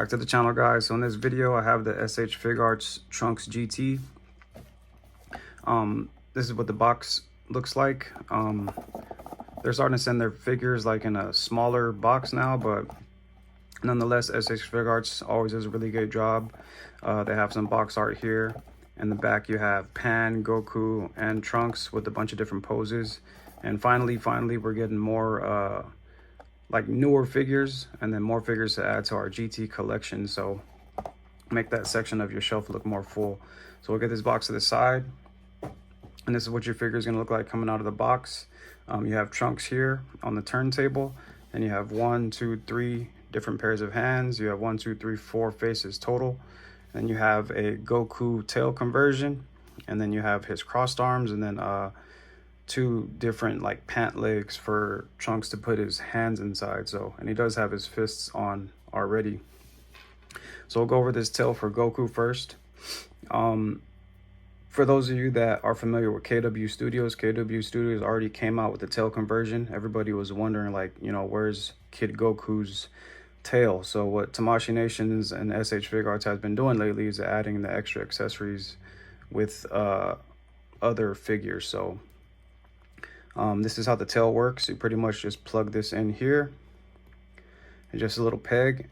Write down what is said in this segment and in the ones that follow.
Back to the channel, guys. So in this video I have the Figuarts Trunks GT. This is what the box looks like. They're starting to send their figures like in a smaller box now, but nonetheless, Figuarts always does a really good job. They have some box art here. In the back you have Pan, Goku, and Trunks with a bunch of different poses. And finally we're getting more like newer figures, and then more figures to add to our GT collection, so make that section of your shelf look more full. So we'll get this box to the side, and this is what your figure is going to look like coming out of the box. You have Trunks here on the turntable, and you have 1, 2, 3 different pairs of hands. You have 1, 2, 3, 4 faces total. Then you have a Goku tail conversion, and then you have his crossed arms, and then 2 different like pant legs for Trunks to put his hands inside. So, and he does have his fists on already. So we'll go over this tail for Goku first. For those of you that are familiar with KW Studios already came out with the tail conversion. Everybody was wondering, like, you know, where's Kid Goku's tail? So what Tamashii Nations and SH Figuarts has been doing lately is adding the extra accessories with other figures. So this is how the tail works. You pretty much just plug this in here and just a little peg,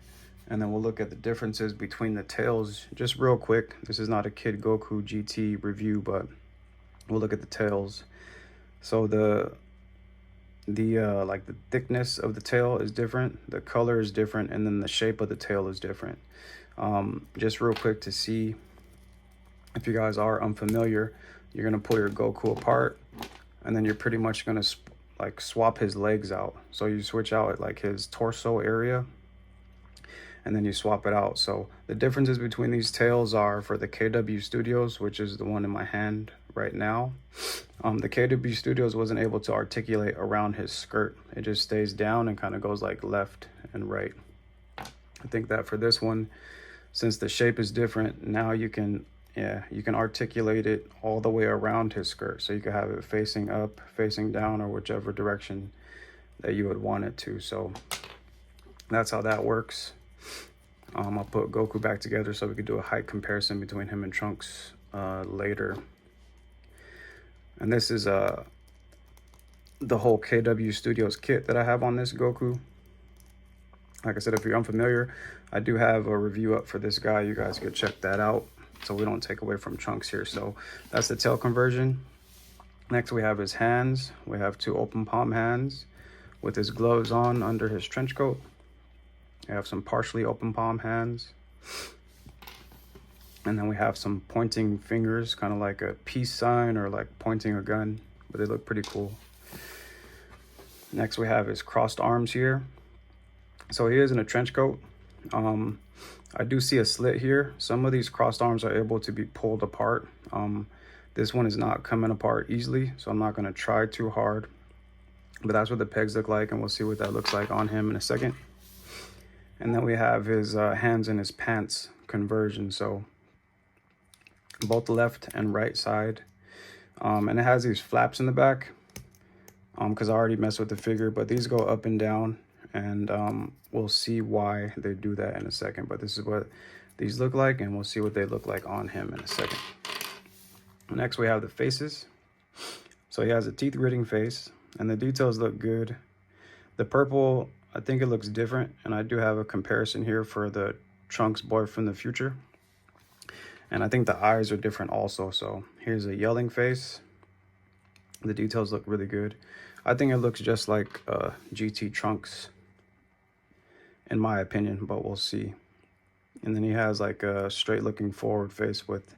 and then we'll look at the differences between the tails just real quick. This is not a Kid Goku GT review, but we'll look at the tails. So the like the thickness of the tail is different, the color is different, and then the shape of the tail is different. Just real quick to see if you guys are unfamiliar, you're gonna pull your Goku apart, and then you're pretty much gonna like swap his legs out. So you switch out like his torso area, and then you swap it out. So the differences between these tails are for the KW Studios, which is the one in my hand right now. The KW Studios wasn't able to articulate around his skirt. It just stays down and kind of goes like left and right. I think that for this one, since the shape is different, now you can articulate it all the way around his skirt. So you can have it facing up, facing down, or whichever direction that you would want it to. So that's how that works. I'll put Goku back together so we could do a height comparison between him and Trunks later. And this is the whole KW Studios kit that I have on this Goku. Like I said, if you're unfamiliar, I do have a review up for this guy. You guys could check that out, so we don't take away from Trunks here. So that's the tail conversion. Next we have his hands. We have 2 open palm hands with his gloves on under his trench coat. We have some partially open palm hands, and then we have some pointing fingers, kind of like a peace sign or like pointing a gun, but they look pretty cool. Next we have his crossed arms here. So he is in a trench coat. I do see a slit here. Some of these crossed arms are able to be pulled apart. This one is not coming apart easily, so I'm not going to try too hard. But that's what the pegs look like, and we'll see what that looks like on him in a second. And then we have his hands and his pants conversion. So both the left and right side. And it has these flaps in the back, because I already messed with the figure, but these go up and down. And we'll see why they do that in a second. But this is what these look like, and we'll see what they look like on him in a second. Next we have the faces. So he has a teeth gritting face, and the details look good. The purple, I think it looks different, and I do have a comparison here for the Trunks boy from the future. And I think the eyes are different also. So here's a yelling face. The details look really good. I think it looks just like GT Trunks, in my opinion, but we'll see. And then he has like a straight looking forward face with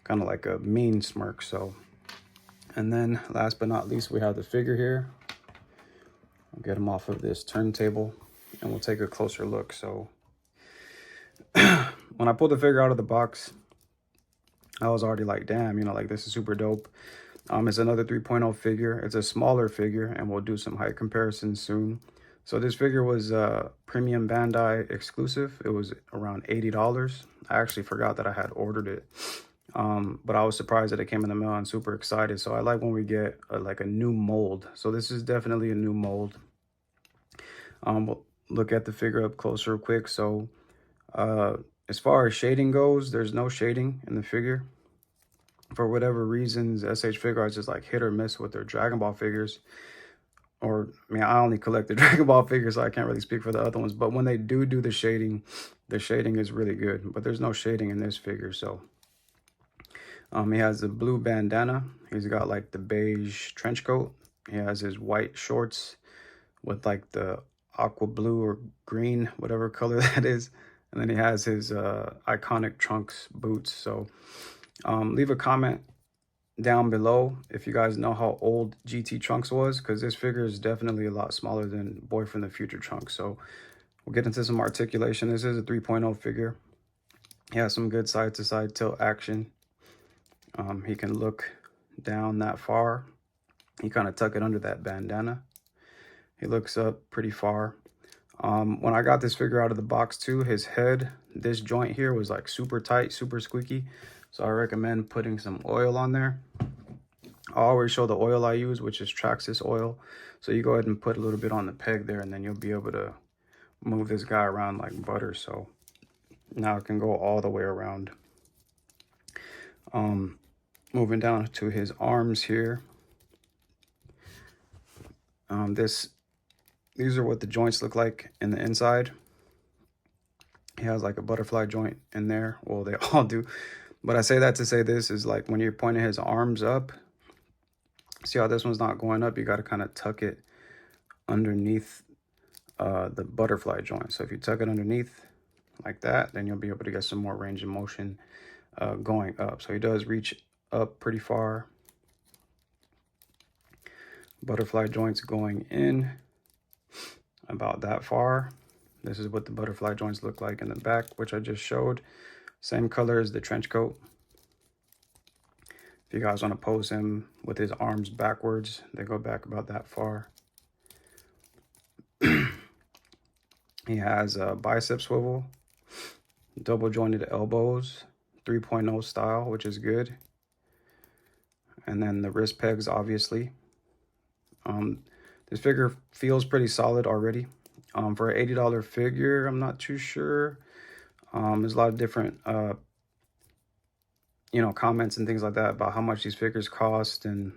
kind of like a mean smirk. So, and then last but not least, we have the figure here. I'll get him off of this turntable and we'll take a closer look. So when I pulled the figure out of the box, I was already like, damn, you know, like this is super dope. It's another 3.0 figure. It's a smaller figure, and we'll do some height comparisons soon. So this figure was premium Bandai exclusive. It was around $80. I actually forgot that I had ordered it. But I was surprised that it came in the mail and super excited. So I like when we get like a new mold. So this is definitely a new mold. We'll look at the figure up close real quick. So As far as shading goes, there's no shading in the figure. For whatever reasons, SH Figuarts is like hit or miss with their Dragon Ball figures. Or, I mean, I only collect the Dragon Ball figures, so I can't really speak for the other ones. But when they do the shading is really good. But there's no shading in this figure, so. He has the blue bandana. He's got like the beige trench coat. He has his white shorts with like the aqua blue or green, whatever color that is. And then he has his iconic Trunks boots. So leave a comment down below if you guys know how old GT Trunks was, because this figure is definitely a lot smaller than Boy from the Future Trunks. So we'll get into some articulation. This is a 3.0 figure. He has some good side-to-side tilt action. He can look down that far. You kind of tuck it under that bandana. He looks up pretty far. When I got this figure out of the box too, his head, this joint here was like super tight, super squeaky. So I recommend putting some oil on there. I always show the oil I use, which is Traxxas oil. So you go ahead and put a little bit on the peg there, and then you'll be able to move this guy around like butter. So now it can go all the way around. Moving down to his arms here. These are what the joints look like in the inside. He has like a butterfly joint in there. Well, they all do. But I say that to say this is like when you're pointing his arms up, see how this one's not going up? You got to kind of tuck it underneath the butterfly joint. So if you tuck it underneath like that, then you'll be able to get some more range of motion going up. So he does reach up pretty far. Butterfly joints going in about that far. This is what the butterfly joints look like in the back, which I just showed. Same color as the trench coat. If you guys want to pose him with his arms backwards, they go back about that far. He has a bicep swivel, double jointed elbows, 3.0 style, which is good. And then the wrist pegs, obviously. This figure feels pretty solid already. For an $80 figure, I'm not too sure. There's a lot of different, comments and things like that about how much these figures cost. And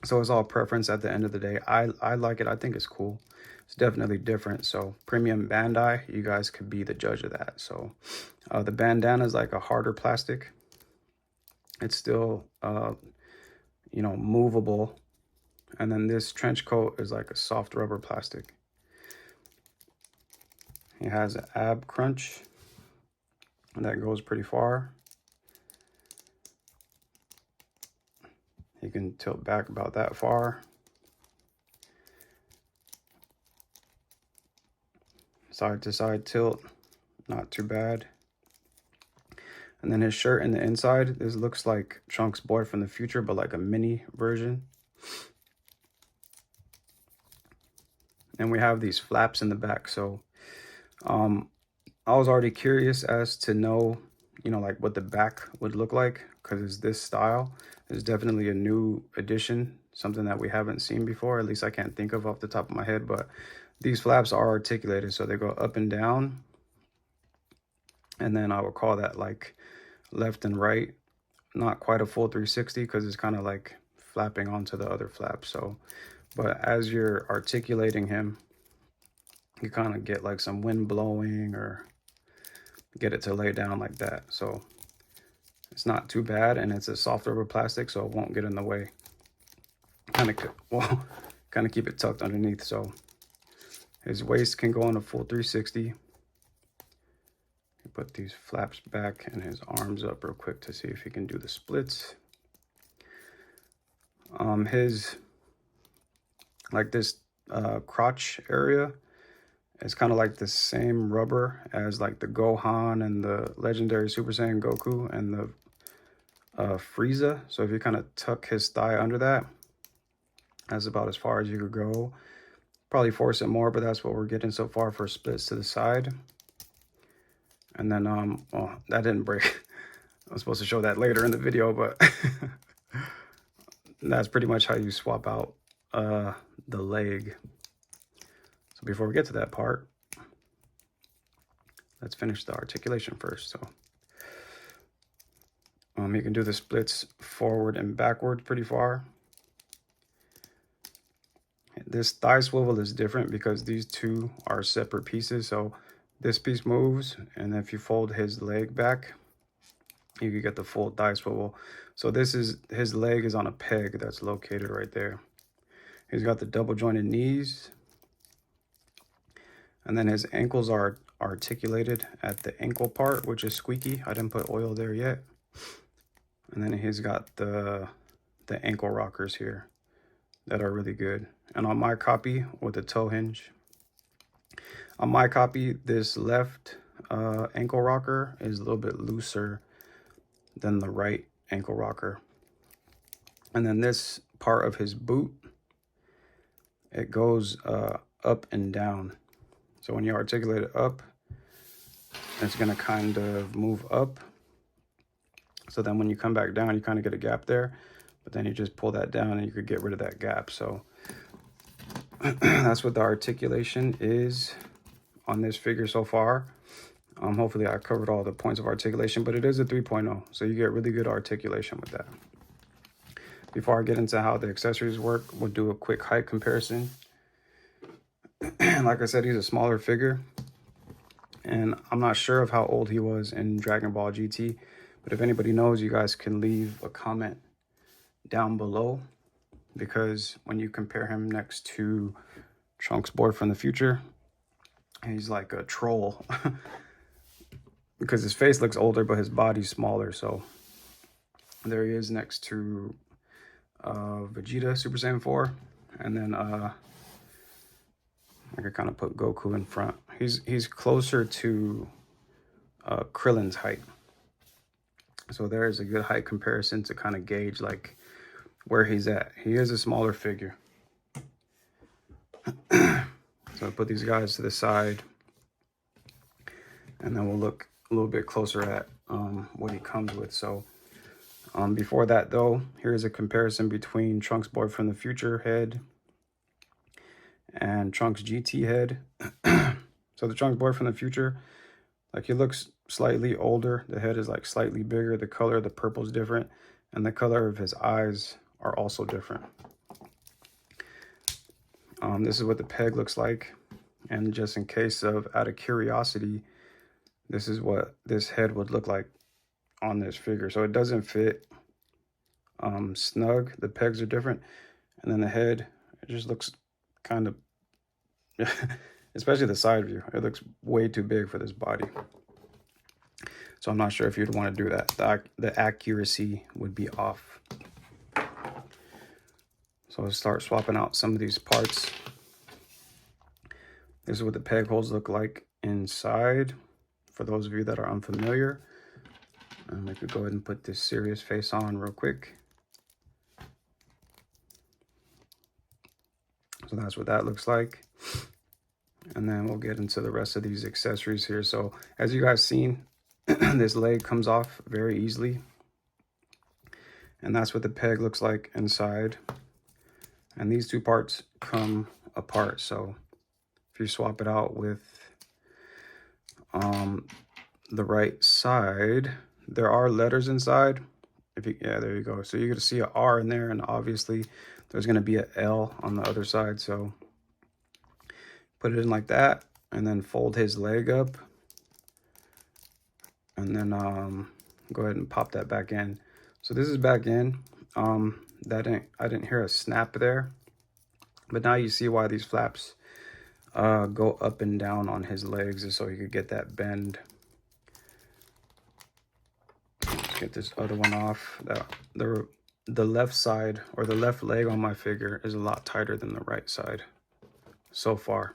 so it's all preference at the end of the day. I like it. I think it's cool. It's definitely different. So premium Bandai, you guys could be the judge of that. So the bandana is like a harder plastic. It's still, movable. And then this trench coat is like a soft rubber plastic. He has an ab crunch that goes pretty far. You can tilt back about that far. Side to side tilt, not too bad. And then his shirt in the inside, this looks like Trunks' Boy from the Future, but like a mini version. And we have these flaps in the back. So I was already curious as to know, like what the back would look like, because it's this style. It's definitely a new addition, something that we haven't seen before. At least I can't think of off the top of my head, but these flaps are articulated. So they go up and down. And then I would call that like left and right. Not quite a full 360 because it's kind of like flapping onto the other flap. So, but as you're articulating him, you kind of get like some wind blowing or get it to lay down like that. So it's not too bad, and it's a soft rubber plastic, so it won't get in the way. Kind of keep it tucked underneath. So his waist can go on a full 360. Put these flaps back and his arms up real quick to see if he can do the splits. His like this crotch area is kind of like the same rubber as like the Gohan and the legendary Super Saiyan Goku and the Frieza. So if you kind of tuck his thigh under that, that's about as far as you could go. Probably force it more, but that's what we're getting so far for splits to the side. And then, well, that didn't break. I was supposed to show that later in the video, but that's pretty much how you swap out the leg. So before we get to that part, let's finish the articulation first. So you can do the splits forward and backward pretty far. This thigh swivel is different because these two are separate pieces. So this piece moves, and if you fold his leg back, you can get the full thigh swivel. So this is, his leg is on a peg that's located right there. He's got the double jointed knees, and then his ankles are articulated at the ankle part, which is squeaky. I didn't put oil there yet. And then he's got the ankle rockers here that are really good. And on my copy with the toe hinge, on my copy, this left ankle rocker is a little bit looser than the right ankle rocker. And then this part of his boot, it goes up and down. So when you articulate it up, it's gonna kind of move up. So then when you come back down, you kind of get a gap there, but then you just pull that down and you could get rid of that gap. So that's what the articulation is on this figure so far. Hopefully I covered all the points of articulation, but it is a 3.0, so you get really good articulation with that. Before I get into how the accessories work, we'll do a quick height comparison. Like I said, he's a smaller figure, and I'm not sure of how old he was in Dragon Ball GT, but if anybody knows, you guys can leave a comment down below, because when you compare him next to Trunks' boy from the future, he's like a troll. Because his face looks older, but his body's smaller. So there he is next to Vegeta, Super Saiyan 4. And then I could kind of put Goku in front. He's closer to Krillin's height. So there is a good height comparison to kind of gauge like where he's at. He is a smaller figure. So I put these guys to the side, and then we'll look a little bit closer at what he comes with. So before that though, here's a comparison between Trunks' boy from the future head and Trunks GT head. So the Trunks boy from the future, like, he looks slightly older. The head is like slightly bigger. The color of the purple is different, and the color of his eyes are also different. This is what the peg looks like, and just in case of out of curiosity, this is what this head would look like on this figure. So it doesn't fit snug. The pegs are different, and then the head, it just looks kind of especially the side view, it looks way too big for this body. So I'm not sure if you'd want to do that. The accuracy would be off. So I'll start swapping out some of these parts. This is what the peg holes look like inside, for those of you that are unfamiliar. I could go ahead and put this serious face on real quick. So that's what that looks like. And then we'll get into the rest of these accessories here. So as you guys seen, this leg comes off very easily. And that's what the peg looks like inside. And these two parts come apart. So if you swap it out with the right side, there are letters inside. Yeah, there you go. So you're gonna see an R in there, and obviously there's gonna be an L on the other side. So put it in like that, and then fold his leg up, and then go ahead and pop that back in. So this is back in. I didn't hear a snap there, but now you see why these flaps go up and down on his legs, is so you could get that bend. Let's get this other one off. The left side, or the left leg on my figure, is a lot tighter than the right side so far.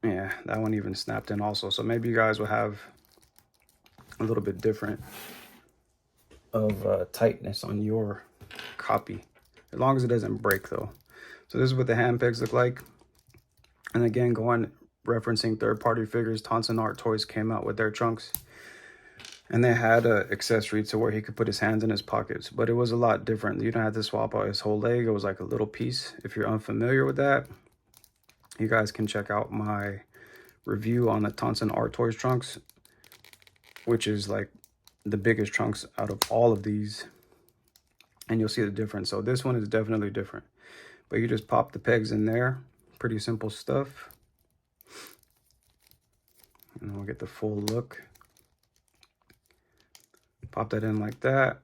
Yeah, that one even snapped in also. So maybe you guys will have a little bit different of tightness on your copy, as long as it doesn't break though. So this is what the hand pegs look like. And again, referencing third-party figures, Tonson Art Toys came out with their Trunks, and they had an accessory to where he could put his hands in his pockets, but it was a lot different. You don't have to swap out his whole leg. It was like a little piece. If you're unfamiliar with that, you guys can check out my review on the Tonson Art Toys trunks, which is like the biggest trunks out of all of these, and you'll see the difference. So this one is definitely different, but you just pop the pegs in there. Pretty simple stuff, and we'll get the full look. Pop that in like that,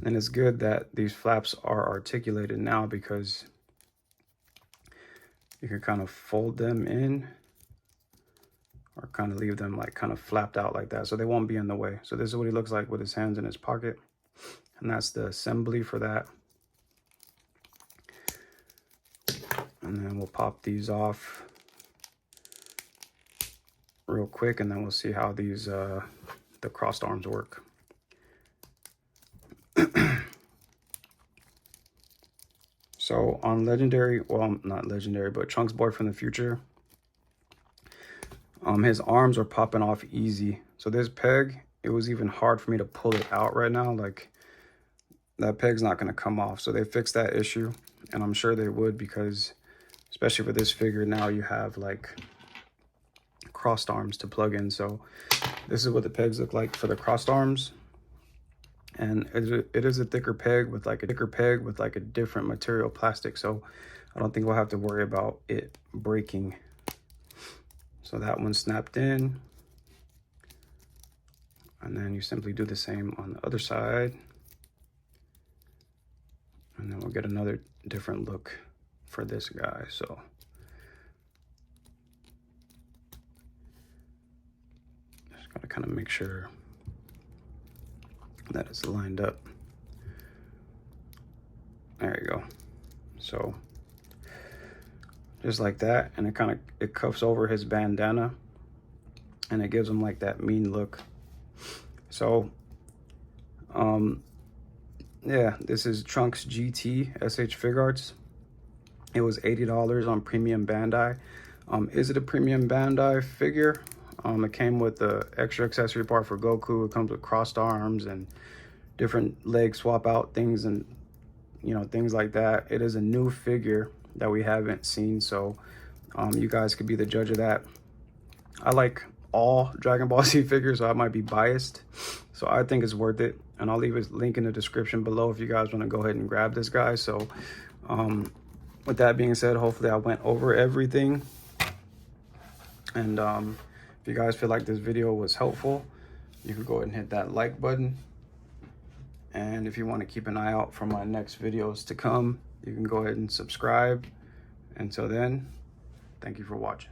and it's good that these flaps are articulated now, because you can kind of fold them in or kind of leave them like kind of flapped out like that, so they won't be in the way. So this is what he looks like with his hands in his pocket, and that's the assembly for that. And then we'll pop these off real quick, and then we'll see how these the crossed arms work. So on Legendary, well, not Legendary, but Trunks Boy from the Future, his arms are popping off easy. So this peg, it was even hard for me to pull it out right now. Like, that peg's not gonna come off. So they fixed that issue, and I'm sure they would, because especially for this figure, now you have like crossed arms to plug in. So this is what the pegs look like for the crossed arms. And it is a thicker peg with like a different material plastic, so I don't think we'll have to worry about it breaking. So that one snapped in, and then you simply do the same on the other side, and then we'll get another different look for this guy. So just gotta kind of make sure that it's lined up. There you go. So just like that, and it cuffs over his bandana, and it gives him like that mean look. So yeah, this is Trunks GT SH Figuarts. It was $80 on Premium Bandai. Is it a Premium Bandai figure? It came with the extra accessory part for Goku. It comes with crossed arms and different leg swap out things, and you know, things like that. It is a new figure that we haven't seen, so you guys could be the judge of that. I like all Dragon Ball Z figures, so I might be biased, so I think it's worth it, and I'll leave a link in the description below if you guys want to go ahead and grab this guy. So with that being said, hopefully I went over everything, and if you guys feel like this video was helpful, you can go ahead and hit that like button. And if you want to keep an eye out for my next videos to come, you can go ahead and subscribe. Until then, thank you for watching.